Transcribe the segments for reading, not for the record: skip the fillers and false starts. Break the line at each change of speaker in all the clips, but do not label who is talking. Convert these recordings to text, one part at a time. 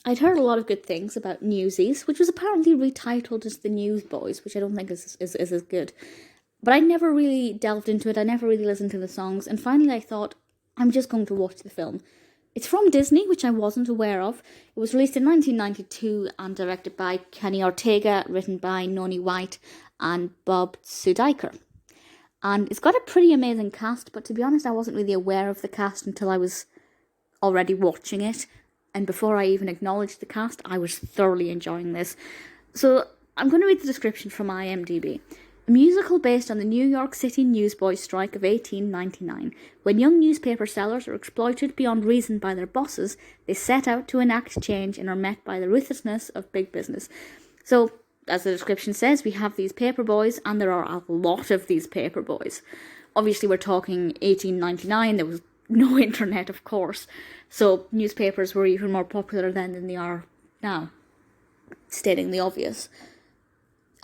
I'd heard a lot of good things about Newsies, which was apparently retitled as The Newsboys, which I don't think is as good. But I never really delved into it, I never really listened to the songs, and finally I thought, I'm just going to watch the film. It's from Disney, which I wasn't aware of. It was released in 1992 and directed by Kenny Ortega, written by Noni White and Bob Tzudiker. And it's got a pretty amazing cast, but to be honest, I wasn't really aware of the cast until I was already watching it. And before I even acknowledged the cast, I was thoroughly enjoying this. So I'm going to read the description from IMDb. A musical based on the New York City newsboy strike of 1899. When young newspaper sellers are exploited beyond reason by their bosses, they set out to enact change and are met by the ruthlessness of big business. So, as the description says, we have these paper boys, and there are a lot of these paper boys. Obviously, we're talking 1899, there was no internet, of course, so newspapers were even more popular then than they are now, stating the obvious.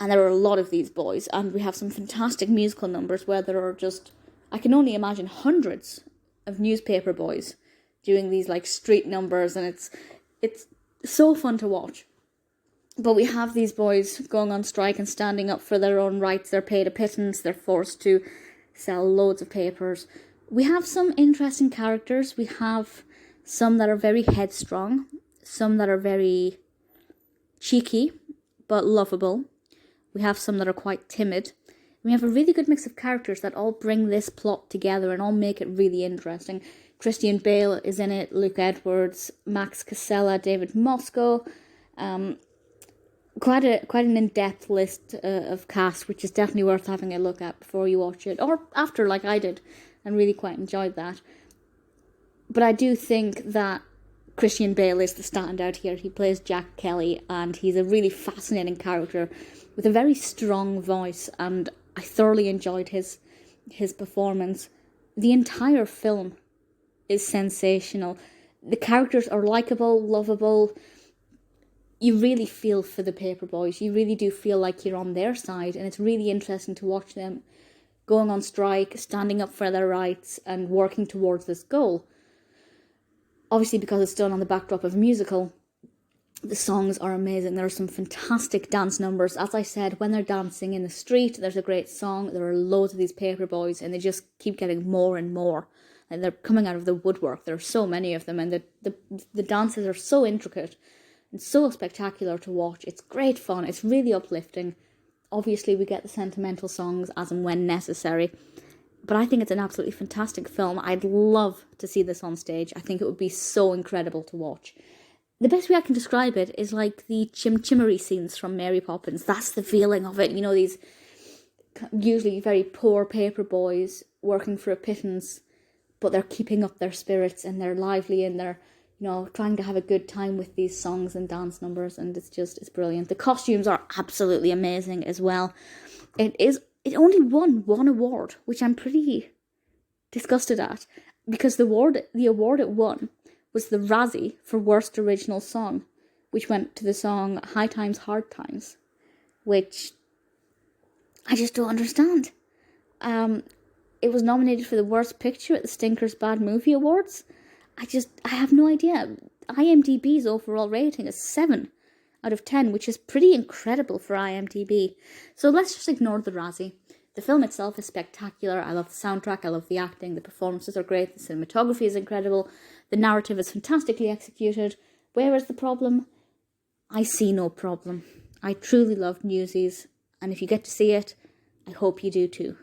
And there are a lot of these boys, and we have some fantastic musical numbers where there are just, I can only imagine hundreds of newspaper boys doing these like street numbers, and it's so fun to watch. But we have these boys going on strike and standing up for their own rights. They're paid a pittance, they're forced to sell loads of papers. We have some interesting characters. We have some that are very headstrong, some that are very cheeky but lovable. We have some that are quite timid. We have a really good mix of characters that all bring this plot together and all make it really interesting. Christian Bale is in it, Luke Edwards, Max Casella, David Moscow. Quite an in-depth list of cast, which is definitely worth having a look at before you watch it, or after, like I did, and really quite enjoyed that. But I do think that Christian Bale is the standout here. He plays Jack Kelly, and he's a really fascinating character with a very strong voice, and I thoroughly enjoyed his performance. The entire film is sensational. The characters are likeable, lovable. You really feel for the paper boys. You really do feel like you're on their side, and it's really interesting to watch them going on strike, standing up for their rights, and working towards this goal. Obviously, because it's done on the backdrop of a musical, the songs are amazing. There are some fantastic dance numbers. As I said, when they're dancing in the street, there's a great song. There are loads of these paper boys, and they just keep getting more and more. And they're coming out of the woodwork. There are so many of them, and the dances are so intricate and so spectacular to watch. It's great fun. It's really uplifting. Obviously, we get the sentimental songs as and when necessary. But I think it's an absolutely fantastic film. I'd love to see this on stage. I think it would be so incredible to watch. The best way I can describe it is like the chimchemery scenes from Mary Poppins. That's the feeling of it. You know, these usually very poor paper boys working for a pittance, but they're keeping up their spirits and they're lively and they're, you know, trying to have a good time with these songs and dance numbers, and it's brilliant. The costumes are absolutely amazing as well. It only won one award, which I'm pretty disgusted at, because the award it won was the Razzie for Worst Original Song, which went to the song High Times, Hard Times, which I just don't understand. It was nominated for the Worst Picture at the Stinkers Bad Movie Awards. I have no idea. IMDb's overall rating is 7 out of 10, which is pretty incredible for IMDb. So let's just ignore the Razzie. The film itself is spectacular. I love the soundtrack, I love the acting, the performances are great, the cinematography is incredible, the narrative is fantastically executed. Where is the problem? I see no problem. I truly love Newsies, and if you get to see it, I hope you do too.